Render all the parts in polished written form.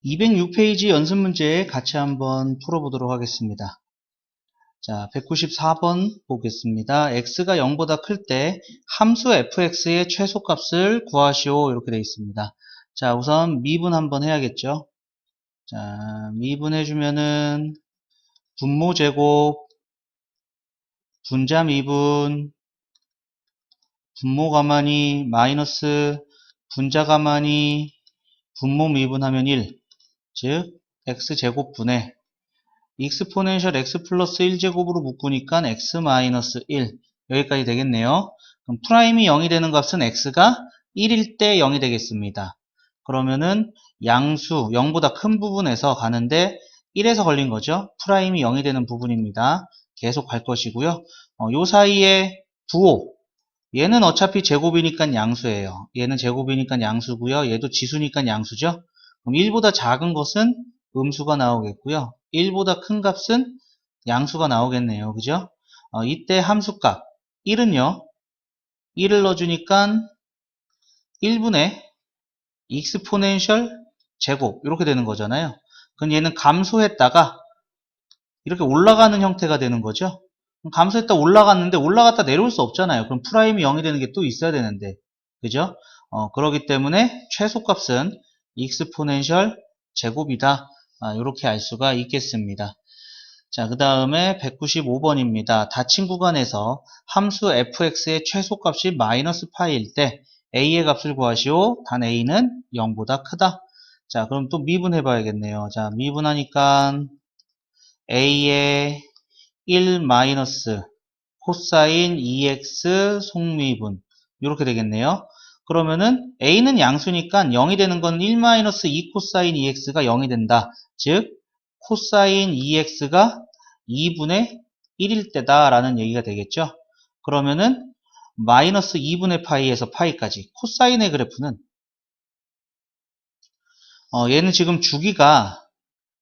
(206페이지) 연습 문제 같이 한번 풀어보도록 하겠습니다. 자, 194번 보겠습니다. x가 0보다 클 때 함수 fx의 최소값을 구하시오. 이렇게 되어 있습니다. 자, 우선 미분 한번 해야겠죠. 자, 미분해주면은 분모 제곱, 분자 미분, 분모 가만히 마이너스 분자 가만히 분모 미분하면 1, 즉 x제곱분의 익스포넨셜 x 플러스 1제곱으로 묶으니까 x 마이너스 1 여기까지 되겠네요. 그럼 프라임이 0이 되는 값은 x가 1일 때 0이 되겠습니다. 그러면은 양수 0보다 큰 부분에서 가는데 1에서 걸린 거죠. 프라임이 0이 되는 부분입니다. 계속 갈 것이고요. 요 사이에 부호 얘는 어차피 제곱이니까 양수예요. 얘는 제곱이니까 양수고요. 얘도 지수니까 양수죠. 그럼 1보다 작은 것은 음수가 나오겠고요. 1보다 큰 값은 양수가 나오겠네요. 그죠? 이때 함수값 1은요. 1을 넣어주니까 1분의 익스포넨셜 제곱 이렇게 되는 거잖아요. 그럼 얘는 감소했다가 이렇게 올라가는 형태가 되는 거죠. 감소했다 올라갔는데 올라갔다 내려올 수 없잖아요. 그럼 프라임이 0이 되는 게 또 있어야 되는데 그죠? 그렇기 때문에 최소값은 익스포넨셜 제곱이다. 이렇게 알 수가 있겠습니다. 자, 그 다음에 195번입니다. 닫힌 구간에서 함수 fx의 최소값이 마이너스 파이일 때 a의 값을 구하시오. 단 a는 0보다 크다. 자, 그럼 또 미분해 봐야겠네요. 자, 미분하니까 a의 1 마이너스 코사인 2x 속미분 이렇게 되겠네요. 그러면은 a는 양수니까 0이 되는 건 1 마이너스 2 코사인 2x가 0이 된다. 즉 코사인 2x가 2분의 1일 때다 라는 얘기가 되겠죠. 그러면은 마이너스 2분의 파이에서 파이까지 코사인의 그래프는 얘는 지금 주기가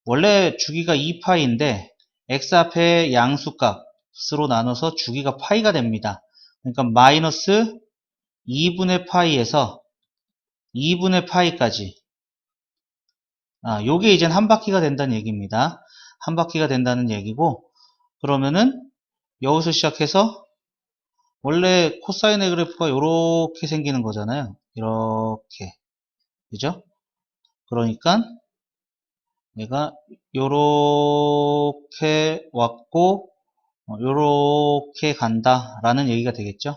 원래 주기가 2파이인데 x 앞에 양수값으로 나눠서 주기가 파이가 됩니다. 그러니까 마이너스 2분의 파이에서 2분의 파이까지 요게 이젠 한 바퀴가 된다는 얘기입니다. 한 바퀴가 된다는 얘기고 그러면은 여기서 시작해서 원래 코사인의 그래프가 이렇게 생기는 거잖아요. 이렇게 그죠? 그러니까 얘가 요렇게 왔고 요렇게 간다 라는 얘기가 되겠죠.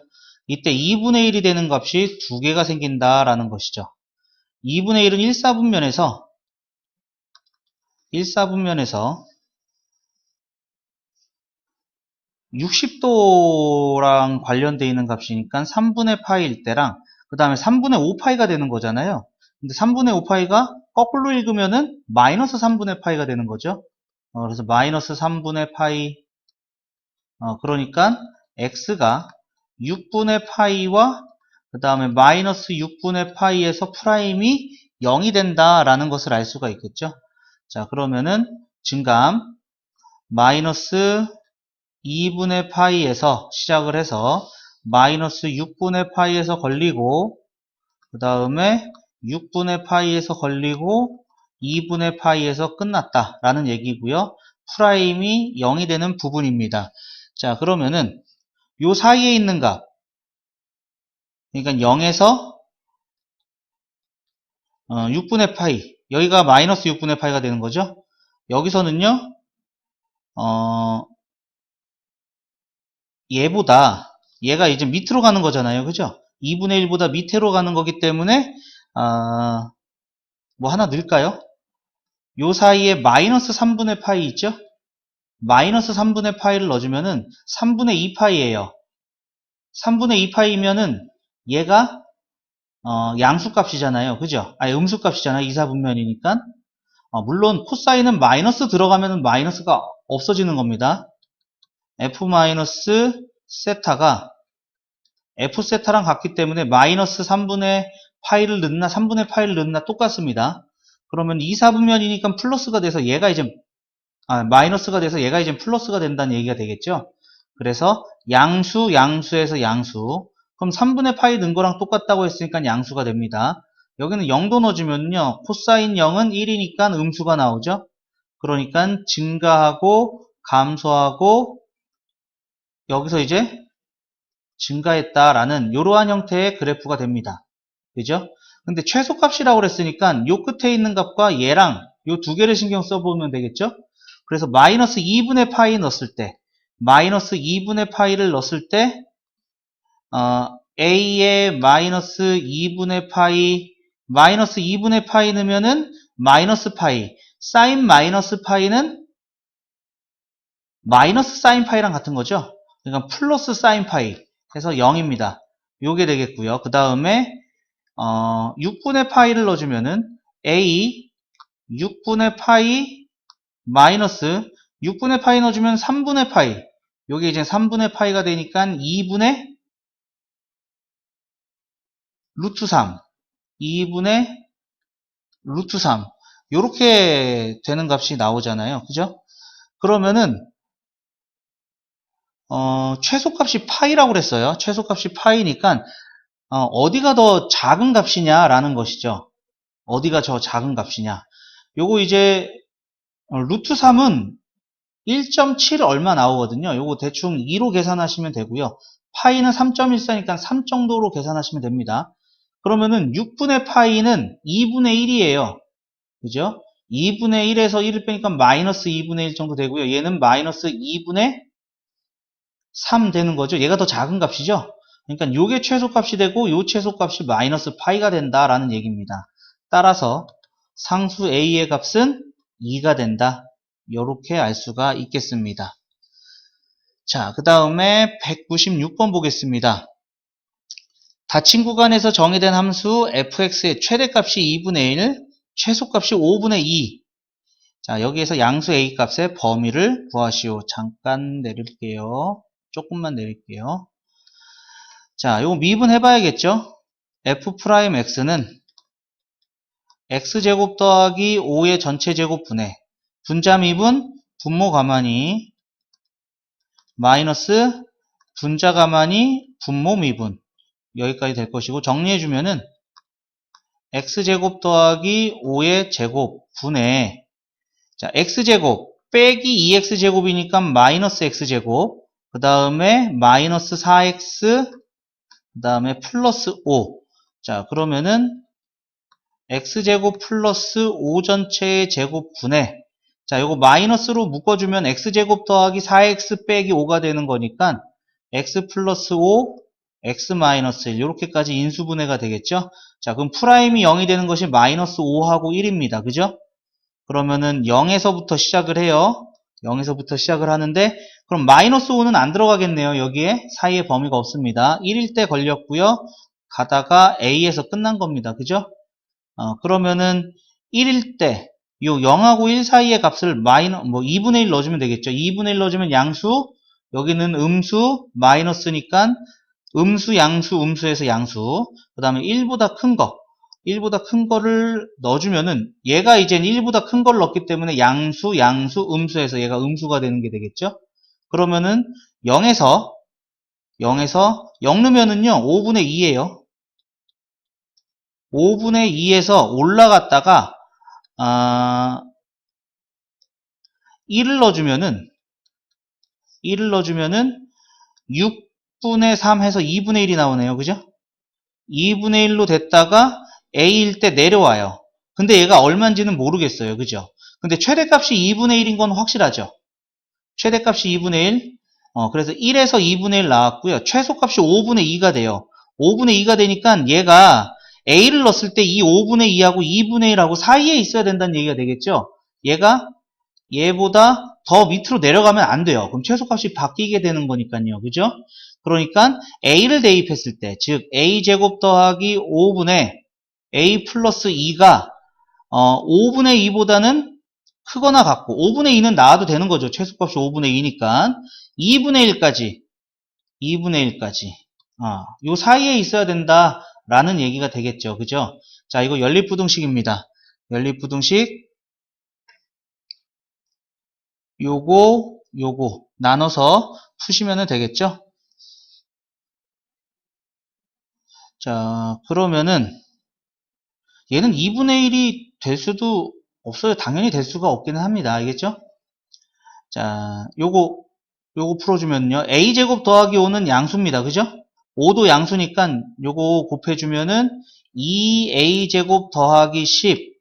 이때 2분의 1이 되는 값이 두 개가 생긴다 라는 것이죠. 2분의 1은 1사분면에서 60도랑 관련되어 있는 값이니까 3분의 파이일 때랑 그 다음에 3분의 5파이가 되는 거잖아요. 근데 3분의 5파이가 거꾸로 읽으면은 마이너스 3분의 파이가 되는 거죠. 그래서 마이너스 3분의 파이 그러니까 x가 6분의 파이와 그 다음에 마이너스 6분의 파이에서 프라임이 0이 된다라는 것을 알 수가 있겠죠. 자, 그러면은 증감 마이너스 2분의 파이에서 시작을 해서 마이너스 6분의 파이에서 걸리고 그 다음에 6분의 파이에서 걸리고 2분의 파이에서 끝났다 라는 얘기고요. 프라임이 0이 되는 부분입니다. 자, 그러면은 요 사이에 있는 값 그러니까 0에서 6분의 파이 여기가 마이너스 6분의 파이가 되는 거죠. 여기서는요 얘가 이제 밑으로 가는 거잖아요. 그죠? 2분의 1보다 밑으로 가는 거기 때문에 뭐 하나 넣을까요? 요 사이에 마이너스 3분의 파이 있죠? 마이너스 3분의 파이를 넣어주면은 3분의 2파이예요. 3분의 2파이면은 얘가 양수값이잖아요. 그죠? 음수값이잖아요. 이사분면이니까. 물론 코사인은 마이너스 들어가면 마이너스가 없어지는 겁니다. f 마이너스 세타가 f 세타랑 같기 때문에 마이너스 3분의 파이를 넣나 3분의 파이를 넣나 똑같습니다. 그러면 이사분면이니까 플러스가 돼서 얘가 이제 마이너스가 돼서 얘가 이제 플러스가 된다는 얘기가 되겠죠. 그래서 양수에서 양수 그럼 3분의 파이 넣은 거랑 똑같다고 했으니까 양수가 됩니다. 여기는 0도 넣어주면요. 코사인 0은 1이니까 음수가 나오죠. 그러니까 증가하고 감소하고 여기서 이제 증가했다라는 이러한 형태의 그래프가 됩니다. 그죠? 근데 최소값이라고 그랬으니까 요 끝에 있는 값과 얘랑 요 두 개를 신경 써보면 되겠죠? 그래서 마이너스 2분의 파이 넣었을 때 마이너스 2분의 파이를 넣었을 때 a의 마이너스 2분의 파이 마이너스 2분의 파이 넣으면은 마이너스 파이 사인 마이너스 파이는 마이너스 사인 파이랑 같은 거죠? 그러니까 플러스 사인 파이 해서 0입니다. 요게 되겠고요. 그 다음에 6분의 파이를 넣어주면은 a 6분의 파이 마이너스 6분의 파이 넣어주면 3분의 파이 요게 이제 3분의 파이가 되니까 2분의 루트 3 2분의 루트 3 요렇게 되는 값이 나오잖아요. 그죠? 그러면은 최소값이 파이라고 그랬어요. 최소값이 파이니까 어디가 더 작은 값이냐라는 것이죠. 어디가 더 작은 값이냐. 요거 이제 루트 3은 1.7 얼마 나오거든요. 요거 대충 2로 계산하시면 되고요. 파이는 3.14니까 3 정도로 계산하시면 됩니다. 그러면은 6분의 파이는 2분의 1이에요. 그죠? 2분의 1에서 1을 빼니까 마이너스 2분의 1 정도 되고요. 얘는 마이너스 2분의 3 되는 거죠. 얘가 더 작은 값이죠. 그러니까 요게 최소값이 되고 요 최소값이 마이너스 파이가 된다라는 얘기입니다. 따라서 상수 a의 값은 2가 된다. 이렇게 알 수가 있겠습니다. 자, 그 다음에 196번 보겠습니다. 닫힌 구간에서 정의된 함수 fx의 최대값이 2분의 1, 최소값이 5분의 2. 자, 여기에서 양수 a 값의 범위를 구하시오. 잠깐 내릴게요. 조금만 내릴게요. 자, 요거 미분 해봐야겠죠? f'x는 x제곱 더하기 5의 전체 제곱 분의 분자 미분 분모 가만히 마이너스 분자 가만히 분모 미분 여기까지 될 것이고 정리해주면은 x제곱 더하기 5의 제곱 분의 자 x제곱 빼기 2x제곱이니까 마이너스 x제곱 그 다음에 마이너스 4x 그 다음에 플러스 5 자 그러면은 x제곱 플러스 5 전체의 제곱분의 자 요거 마이너스로 묶어주면 x제곱 더하기 4x 빼기 5가 되는 거니까 x 플러스 5 x 마이너스 1 이렇게까지 인수분해가 되겠죠. 자 그럼 프라임이 0이 되는 것이 마이너스 5하고 1입니다. 그죠? 그러면은 0에서부터 시작을 해요. 0에서부터 시작을 하는데 그럼 마이너스 5는 안 들어가겠네요. 여기에 사이에 범위가 없습니다. 1일 때 걸렸고요. 가다가 a에서 끝난 겁니다. 그죠? 그러면은 1일 때, 요 0하고 1 사이의 값을 2분의 1 넣어주면 되겠죠. 2분의 1 넣어주면 양수, 여기는 음수, 마이너스니까 음수, 양수, 음수에서 양수. 그 다음에 1보다 큰 거, 1보다 큰 거를 넣어주면은 얘가 이젠 1보다 큰 걸 넣었기 때문에 양수, 양수, 음수에서 얘가 음수가 되는 게 되겠죠. 그러면은 0에서 0 넣으면은요, 5분의 2예요. 5분의 2에서 올라갔다가 1을 넣어주면은 6분의 3 해서 2분의 1이 나오네요. 그죠? 2분의 1로 됐다가 a일 때 내려와요. 근데 얘가 얼마인지는 모르겠어요. 그죠? 근데 최대값이 2분의 1인 건 확실하죠? 최대값이 2분의 1. 그래서 1에서 2분의 1 나왔고요. 최소값이 5분의 2가 돼요. 5분의 2가 되니까 얘가 a를 넣었을 때 이 5분의 2하고 2분의 1하고 사이에 있어야 된다는 얘기가 되겠죠? 얘가 얘보다 더 밑으로 내려가면 안 돼요. 그럼 최소값이 바뀌게 되는 거니까요. 그죠? 그러니까 a를 대입했을 때, 즉 a제곱 더하기 5분의 a 플러스 2가 5분의 2보다는 크거나 같고 5분의 2는 나와도 되는 거죠. 최소값이 5분의 2니까 2분의 1까지 2분의 1까지 요 사이에 있어야 된다라는 얘기가 되겠죠. 그죠? 자, 이거 연립부등식입니다. 연립부등식 요거 나눠서 푸시면 되겠죠? 자, 그러면은 얘는 2분의 1이 될 수도 없어요. 당연히 될 수가 없기는 합니다. 알겠죠? 자, 요거 풀어주면요. a제곱 더하기 5는 양수입니다. 그죠? 5도 양수니까 요거 곱해주면은 2a제곱 더하기 10,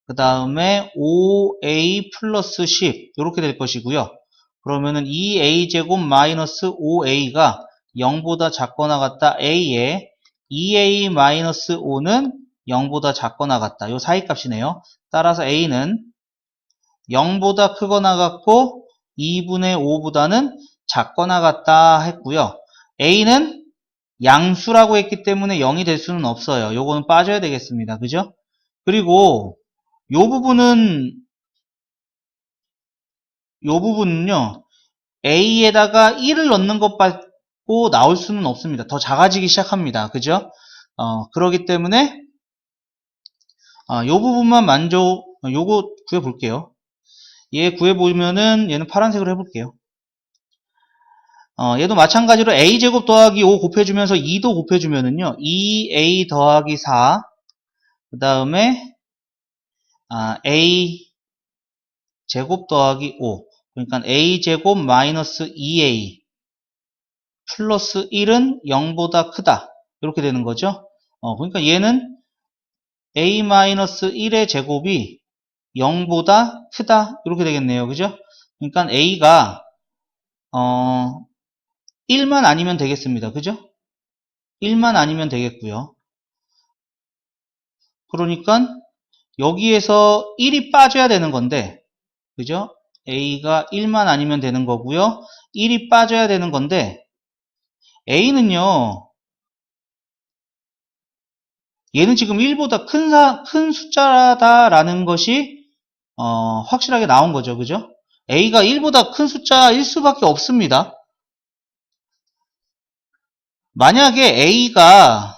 그 다음에 5a 플러스 10 이렇게 될 것이고요. 그러면은 2a제곱 마이너스 5a가 0보다 작거나 같다 a에 2a 마이너스 5는 0보다 작거나 같다. 요 사이값이네요. 따라서 a는 0보다 크거나 같고 2분의 5보다는 작거나 같다 했고요. a는 양수라고 했기 때문에 0이 될 수는 없어요. 요거는 빠져야 되겠습니다. 그죠? 그리고 요 부분은요, a에다가 1을 넣는 것 받고 나올 수는 없습니다. 더 작아지기 시작합니다. 그죠? 그러기 때문에, 요 부분만 요거 구해볼게요. 얘 구해보면은, 얘는 파란색으로 해볼게요. 얘도 마찬가지로 a제곱 더하기 5 곱해주면서 2도 곱해주면은요, 2a 더하기 4, 그 다음에, a 제곱 더하기 5. 그러니까 a제곱 마이너스 2a 플러스 1은 0보다 크다. 이렇게 되는 거죠. 그러니까 얘는 a 마이너스 1의 제곱이 0보다 크다. 이렇게 되겠네요. 그죠? 그러니까 a가 1만 아니면 되겠습니다. 그죠? 1만 아니면 되겠고요. 그러니까 여기에서 1이 빠져야 되는 건데, 그죠? a가 1만 아니면 되는 거고요. 1이 빠져야 되는 건데, a는요, 얘는 지금 1보다 큰 숫자다라는 것이 확실하게 나온 거죠. 그죠? a가 1보다 큰 숫자일 수밖에 없습니다. 만약에 a가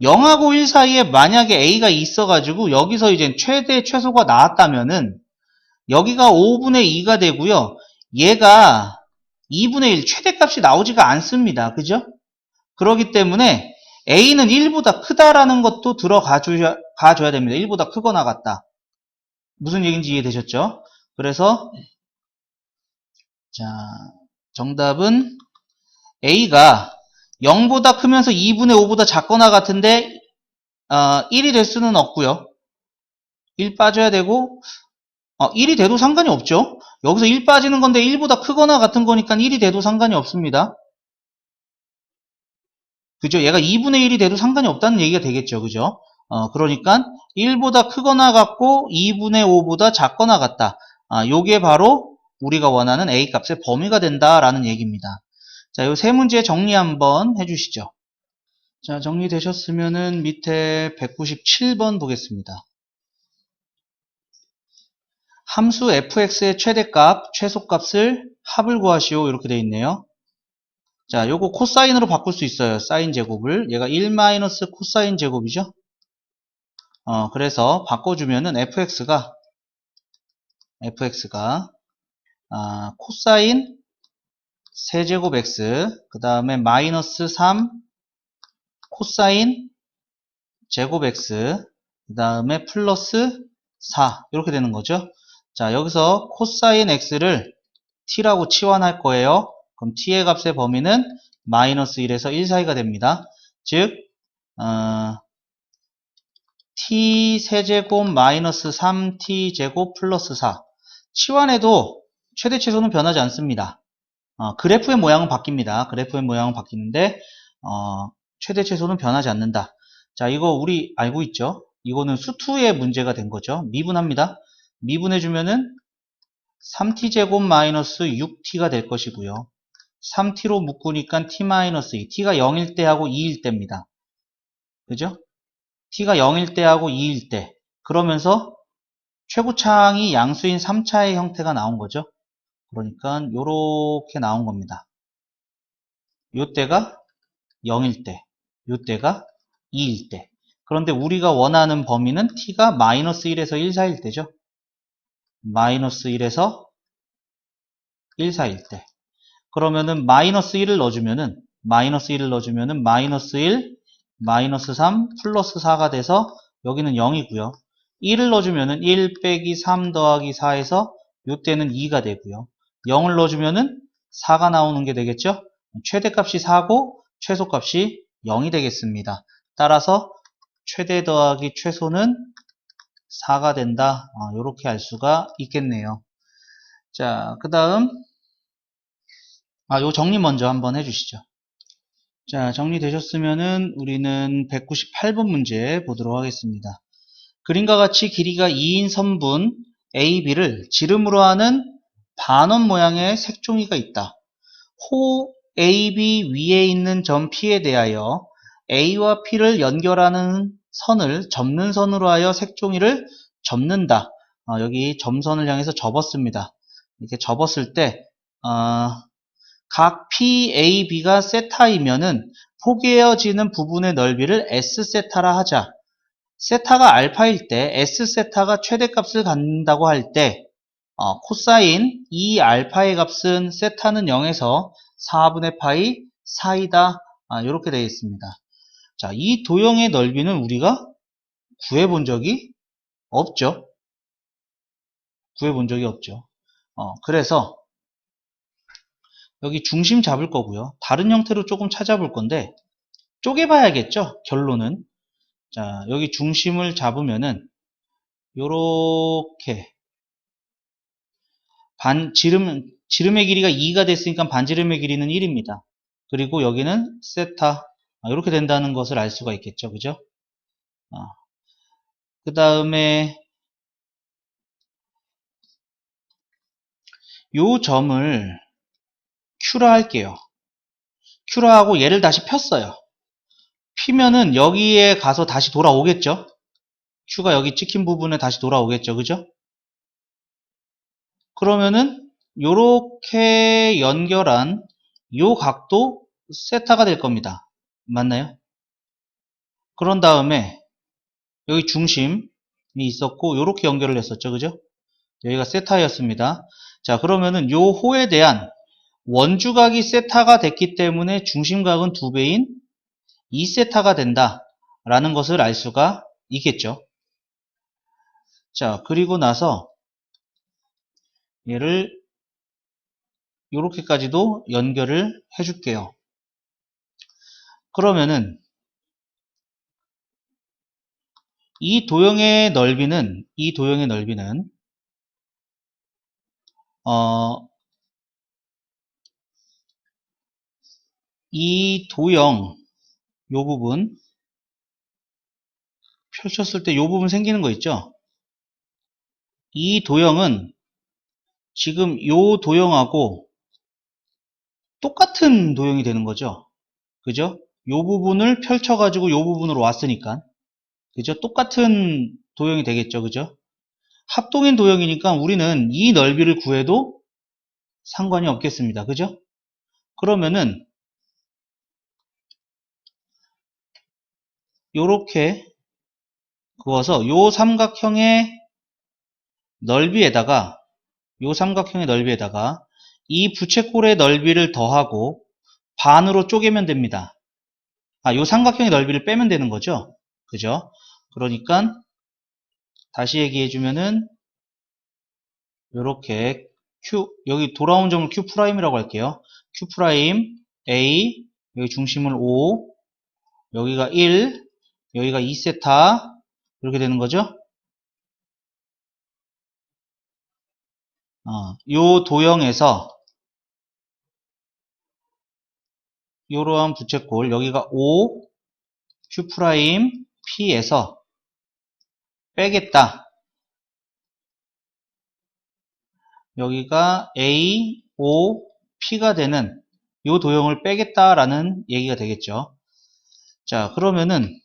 0하고 1 사이에 만약에 a가 있어가지고 여기서 이제 최대 최소가 나왔다면은 여기가 5분의 2가 되고요. 얘가 2분의 1 최대값이 나오지가 않습니다. 그죠? 그렇기 때문에 a는 1보다 크다라는 것도 가줘야 됩니다. 1보다 크거나 같다. 무슨 얘기인지 이해되셨죠? 그래서 자, 정답은 a가 0보다 크면서 2분의 5보다 작거나 같은데 1이 될 수는 없고요. 1 빠져야 되고 1이 돼도 상관이 없죠. 여기서 1 빠지는 건데 1보다 크거나 같은 거니까 1이 돼도 상관이 없습니다. 그죠? 얘가 2분의 1이 돼도 상관이 없다는 얘기가 되겠죠. 그죠? 그러니까 1보다 크거나 같고 2분의 5보다 작거나 같다. 요게 바로 우리가 원하는 A 값의 범위가 된다라는 얘기입니다. 자, 요 세 문제 정리 한번 해주시죠. 자, 정리되셨으면은 밑에 197번 보겠습니다. 함수 fx의 최대값, 최소값을 합을 구하시오. 이렇게 되어 있네요. 자, 요거 코사인으로 바꿀 수 있어요. 사인 제곱을. 얘가 1 마이너스 코사인 제곱이죠. 그래서 바꿔주면은 fx가 코사인 세제곱 x, 그 다음에 마이너스 3 코사인 제곱 x, 그 다음에 플러스 4 이렇게 되는 거죠. 자, 여기서 코사인 x를 t라고 치환할 거예요. 그럼 t의 값의 범위는 마이너스 1에서 1 사이가 됩니다. 즉 t 세제곱 마이너스 3t 제곱 플러스 4 치환해도 최대 최소는 변하지 않습니다. 그래프의 모양은 바뀝니다. 그래프의 모양은 바뀌는데 최대 최소는 변하지 않는다. 자, 이거 우리 알고 있죠? 이거는 수투의 문제가 된 거죠. 미분합니다. 미분해주면은 3t 제곱 마이너스 6t가 될 것이고요. 3t로 묶으니까 t 마이너스 2, t가 0일 때하고 2일 때입니다. 그죠? t가 0일 때하고 2일 때. 그러면서 최고차항이 양수인 3차의 형태가 나온 거죠. 그러니까 요렇게 나온 겁니다. 요 때가 0일 때, 요 때가 2일 때. 그런데 우리가 원하는 범위는 t가 마이너스 1에서 1 사이일 때죠. 마이너스 1에서 1 사이일 때. 그러면은 마이너스 1을 넣어주면은 마이너스 1을 넣어주면은 마이너스 1, 마이너스 3, 플러스 4가 돼서 여기는 0이고요. 1을 넣어주면은 1 빼기 3 더하기 4에서 이때는 2가 되고요. 0을 넣어주면은 4가 나오는 게 되겠죠? 최대값이 4고 최소값이 0이 되겠습니다. 따라서 최대 더하기 최소는 4가 된다. 이렇게 알 수가 있겠네요. 자, 그 다음 요 정리 먼저 한번 해주시죠. 자, 정리되셨으면은 우리는 198번 문제 보도록 하겠습니다. 그림과 같이 길이가 2인 선분 AB를 지름으로 하는 반원 모양의 색종이가 있다. 호 AB 위에 있는 점 P에 대하여 A와 P를 연결하는 선을 접는 선으로 하여 색종이를 접는다. 여기 점선을 향해서 접었습니다. 이렇게 접었을 때 각 PAB가 세타이면은 포개어지는 부분의 넓이를 S세타라 하자. 세타가 알파일 때 S세타가 최대값을 갖는다고 할 때 코사인 2알파의 값은 세타는 0에서 4분의 파이 사이다. 이렇게 되어 있습니다. 자, 이 도형의 넓이는 우리가 구해본 적이 없죠. 구해본 적이 없죠. 그래서 여기 중심 잡을 거고요. 다른 형태로 조금 찾아볼 건데 쪼개봐야겠죠. 결론은. 자, 여기 중심을 잡으면은 요렇게 지름의 길이가 2가 됐으니까 반지름의 길이는 1입니다. 그리고 여기는 세타 이렇게 된다는 것을 알 수가 있겠죠. 그죠? 그 다음에 요 점을 Q라 할게요. Q라 하고 얘를 다시 폈어요. 피면은 여기에 가서 다시 돌아오겠죠? Q가 여기 찍힌 부분에 다시 돌아오겠죠. 그죠? 그러면은 요렇게 연결한 요 각도 세타가 될 겁니다. 맞나요? 그런 다음에 여기 중심이 있었고 요렇게 연결을 했었죠. 그죠? 여기가 세타였습니다. 자, 그러면은 요 호에 대한 원주각이 세타가 됐기 때문에 중심각은 2배인 2세타가 된다 라는 것을 알 수가 있겠죠. 자, 그리고 나서 얘를 요렇게까지도 연결을 해줄게요. 그러면은 이 도형의 넓이는 이 도형 요 부분 펼쳤을 때 요 부분 생기는 거 있죠? 이 도형은 지금 요 도형하고 똑같은 도형이 되는 거죠. 그죠? 요 부분을 펼쳐가지고 요 부분으로 왔으니까. 그죠? 똑같은 도형이 되겠죠. 그죠? 합동인 도형이니까 우리는 이 넓이를 구해도 상관이 없겠습니다. 그죠? 그러면은 요렇게 그어서 요 삼각형의 넓이에다가 이 부채꼴의 넓이를 더하고 반으로 쪼개면 됩니다. 요 삼각형의 넓이를 빼면 되는 거죠. 그죠? 그러니까 다시 얘기해 주면은 요렇게 여기 돌아온 점을 Q'이라고 할게요. Q' A 여기 중심을 O 여기가 1 여기가 2세타 이렇게 되는 거죠. 요 도형에서 요러한 부채꼴 여기가 O Q' P에서 빼겠다. 여기가 A, O, P가 되는 요 도형을 빼겠다라는 얘기가 되겠죠. 자, 그러면은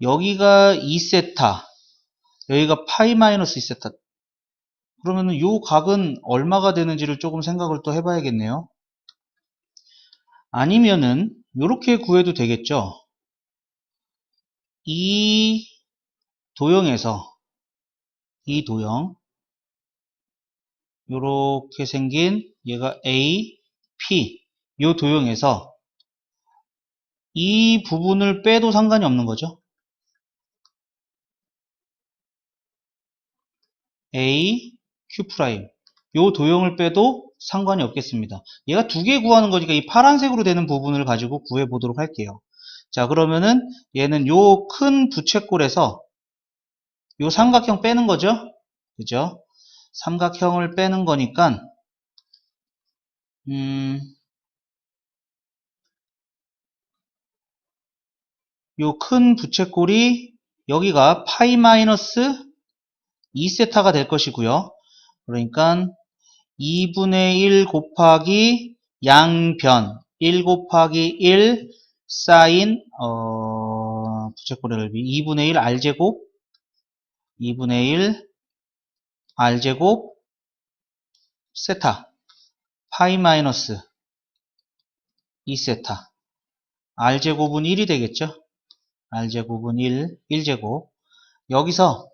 여기가 2세타, 여기가 파이 마이너스 2세타. 그러면은 요 각은 얼마가 되는지를 조금 생각을 또 해봐야겠네요. 아니면은 요렇게 구해도 되겠죠. 이 도형에서 이 도형 요렇게 생긴 얘가 A, P 요 도형에서 이 부분을 빼도 상관이 없는 거죠. A, Q'. 요 도형을 빼도 상관이 없겠습니다. 얘가 두 개 구하는 거니까 이 파란색으로 되는 부분을 가지고 구해 보도록 할게요. 자, 그러면은 얘는 요 큰 부채꼴에서 요 삼각형 빼는 거죠. 그죠? 삼각형을 빼는 거니까 요 큰 부채꼴이 여기가 파이 마이너스 2세타가 될 것이고요. 그러니까 2분의 1 곱하기 양변 1 곱하기 1 사인 부채꼴의 넓이 2분의 1 r제곱 2분의 1 r제곱 세타 파이 마이너스 2세타 r제곱은 1이 되겠죠. r제곱은 1제곱 여기서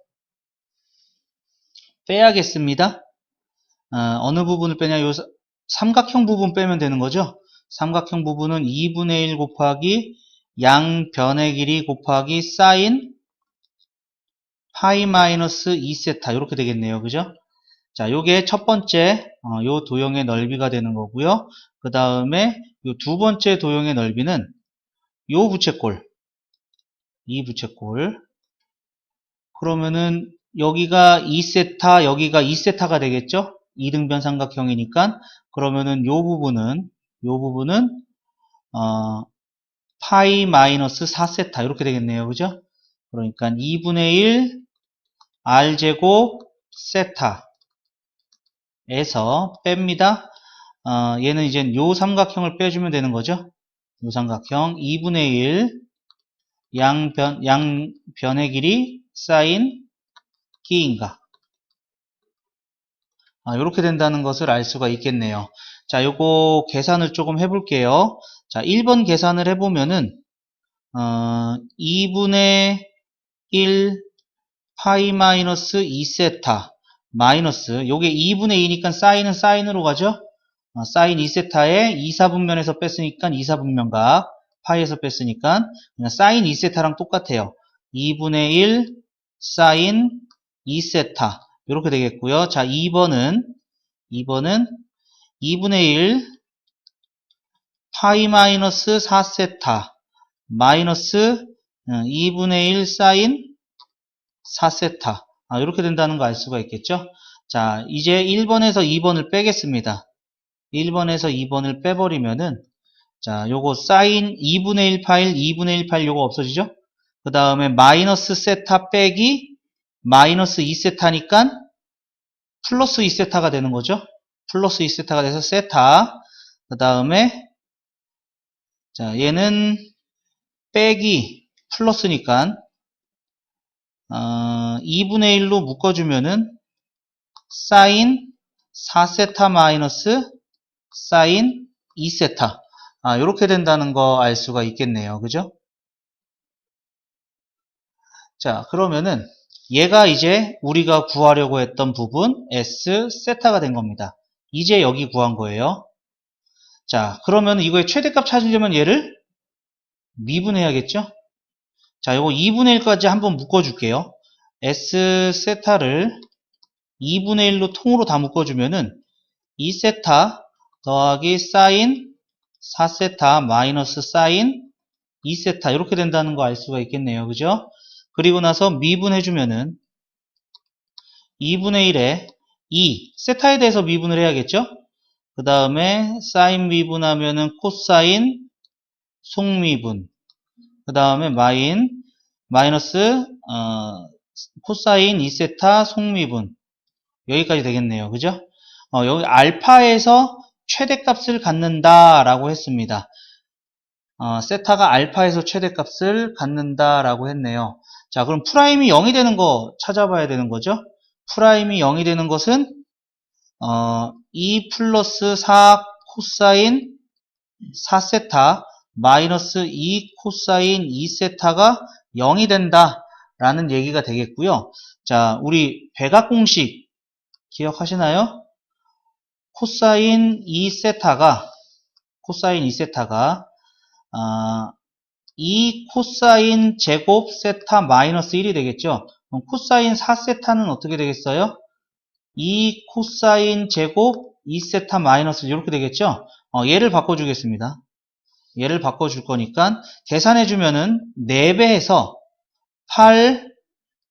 빼야겠습니다. 어느 부분을 빼냐? 요 삼각형 부분 빼면 되는 거죠. 삼각형 부분은 2분의 1 곱하기 양변의 길이 곱하기 사인 파이 마이너스 2세타 이렇게 되겠네요. 그죠? 자, 요게 첫 번째 요 도형의 넓이가 되는 거고요. 그 다음에 요 두 번째 도형의 넓이는 요 부채꼴 이 부채꼴 그러면은 여기가 2세타 여기가 2세타가 되겠죠? 이등변 삼각형이니까 그러면은 요 부분은 파이 마이너스 4세타 이렇게 되겠네요. 그죠? 그러니까 2분의 1 r제곱 세타에서 뺍니다. 얘는 이제 요 삼각형을 빼주면 되는 거죠. 요 삼각형 2분의 1 양변의 길이 사인 끼인가 이렇게 된다는 것을 알 수가 있겠네요. 자, 요거 계산을 조금 해볼게요. 자, 1번 계산을 해보면은 2분의 1 파이 마이너스 2세타 마이너스 요게 2분의 2니까 사인은 사인으로 가죠. 사인 2세타에 2사분면에서 뺐으니까 2사분면각 파이에서 뺐으니까 그냥 사인 2세타랑 똑같아요. 2분의 1 사인 2세타 이렇게 되겠고요. 자, 2번은 2분의 1 파이 마이너스 4세타 마이너스 2분의 1 사인 4세타 이렇게 된다는 거 알 수가 있겠죠. 자, 이제 1번에서 2번을 빼겠습니다. 1번에서 2번을 빼버리면은 자, 요거 사인 2분의 1 파일 2분의 1 파일 요거 없어지죠. 그 다음에 마이너스 세타 빼기 마이너스 2세타니까 플러스 2세타가 되는 거죠. 플러스 2세타가 돼서 세타 그 다음에 자, 얘는 빼기 플러스니까 2분의 1로 묶어주면은 사인 4세타 마이너스 사인 2세타 이렇게 된다는 거 알 수가 있겠네요. 그죠? 자, 그러면은 얘가 이제 우리가 구하려고 했던 부분 S 세타가 된 겁니다. 이제 여기 구한 거예요. 자, 그러면 이거의 최대값 찾으려면 얘를 미분해야겠죠? 자, 요거 2분의 1까지 한번 묶어줄게요. S 세타를 2분의 1로 통으로 다 묶어주면은 2세타 더하기 사인 4세타 마이너스 사인 2세타 이렇게 된다는 거 알 수가 있겠네요. 그죠? 그리고 나서 미분해주면은 2분의 1에 2 세타에 대해서 미분을 해야겠죠? 그 다음에 사인 미분하면은 코사인 속미분 그 다음에 마이너스 코사인 2세타 속미분 여기까지 되겠네요. 그죠? 여기 알파에서 최대값을 갖는다 라고 했습니다. 세타가 알파에서 최대값을 갖는다 라고 했네요. 자, 그럼 프라임이 0이 되는 거 찾아봐야 되는 거죠. 프라임이 0이 되는 것은 2 플러스 4 코사인 4세타 마이너스 2 코사인 2세타가 0이 된다 라는 얘기가 되겠고요. 자, 우리 백악공식 기억하시나요? 코사인 2세타가 코사인 2세타가 2 코사인 제곱 세타 마이너스 1이 되겠죠. 그럼 코사인 4세타는 어떻게 되겠어요? 2 코사인 제곱 2세타 마이너스 이렇게 되겠죠. 얘를 바꿔주겠습니다. 얘를 바꿔줄 거니까 계산해주면은 4배 해서 8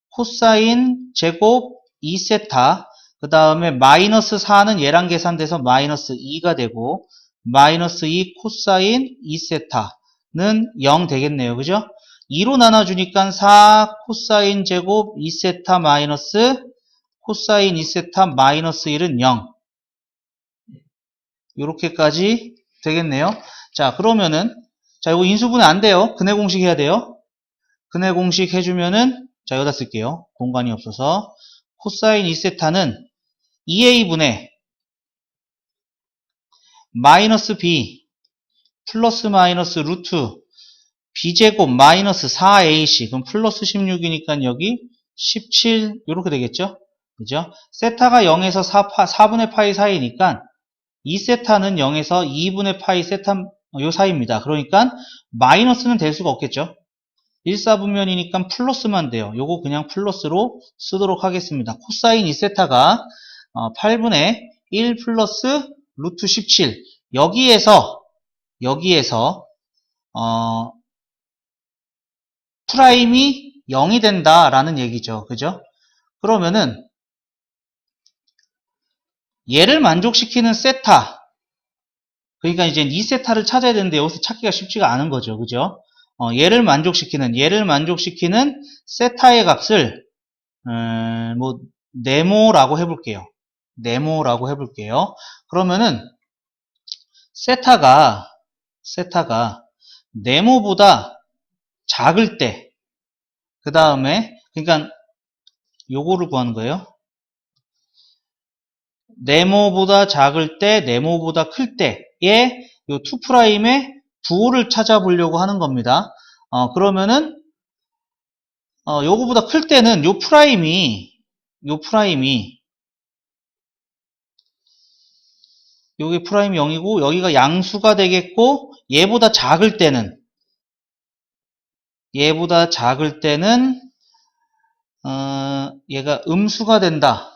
코사인 제곱 2세타 그 다음에 마이너스 4는 얘랑 계산돼서 마이너스 2가 되고 마이너스 2 코사인 2세타는 0 되겠네요. 그죠? 2로 나눠주니까 4 코사인 제곱 2세타 마이너스 코사인 2세타 마이너스 1은 0 이렇게까지 되겠네요. 자 그러면은 자 이거 인수분해 안 돼요. 근해 공식 해야 돼요. 근해 공식 해주면은 자 여기다 쓸게요. 공간이 없어서 코사인 2세타는 2a분의 마이너스 b 플러스 마이너스 루트 b제곱 마이너스 4ac 그럼 플러스 16이니까 여기 17 이렇게 되겠죠. 그죠? 세타가 0에서 4분의 파이 사이니까 2세타는 0에서 2분의 파이 세타 요 사이입니다. 그러니까 마이너스는 될 수가 없겠죠. 1사분면이니까 플러스만 돼요. 요거 그냥 플러스로 쓰도록 하겠습니다. 코사인 2세타가 8분의 1 플러스 루트 17 여기에서 프라임이 0이 된다라는 얘기죠. 그죠? 그러면은 얘를 만족시키는 세타 그러니까 이제 2세타를 찾아야 되는데 여기서 찾기가 쉽지가 않은 거죠. 그죠? 얘를 만족시키는 세타의 값을 뭐 네모라고 해볼게요. 네모라고 해볼게요. 그러면은 세타가 네모보다 작을 때 그 다음에 그러니까 요거를 구하는 거예요. 네모보다 작을 때, 네모보다 클 때의 요 2'의 부호를 찾아보려고 하는 겁니다. 그러면은 요거보다 클 때는 요 프라임이 여기 프라임이 0이고 여기가 양수가 되겠고 얘보다 작을 때는 얘가 음수가 된다.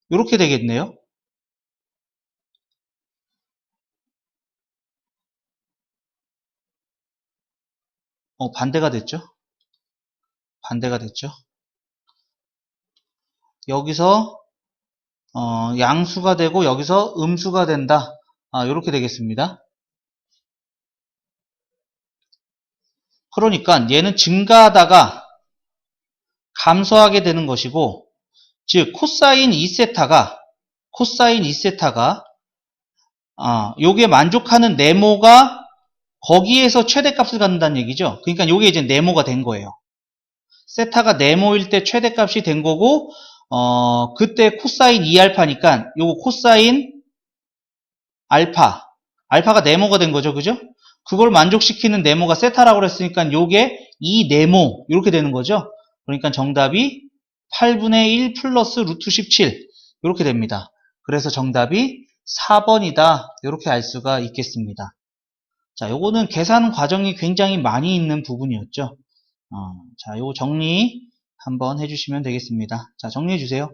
이렇게 되겠네요. 반대가 됐죠. 여기서 양수가 되고 여기서 음수가 된다. 이렇게 되겠습니다. 그러니까 얘는 증가하다가 감소하게 되는 것이고 즉 코사인 2세타가 요게 만족하는 네모가 거기에서 최대값을 갖는다는 얘기죠. 그러니까 요게 이제 네모가 된 거예요. 세타가 네모일 때 최대값이 된 거고 그때 코사인 2알파니까 요거 코사인 알파가 네모가 된 거죠. 그죠? 그걸 만족시키는 네모가 세타라고 그랬으니까 요게 이 네모 이렇게 되는 거죠. 그러니까 정답이 8분의 1 플러스 루트 17 이렇게 됩니다. 그래서 정답이 4번이다. 이렇게 알 수가 있겠습니다. 자, 요거는 계산 과정이 굉장히 많이 있는 부분이었죠. 자, 요거 정리 한번 해주시면 되겠습니다. 자, 정리해 주세요.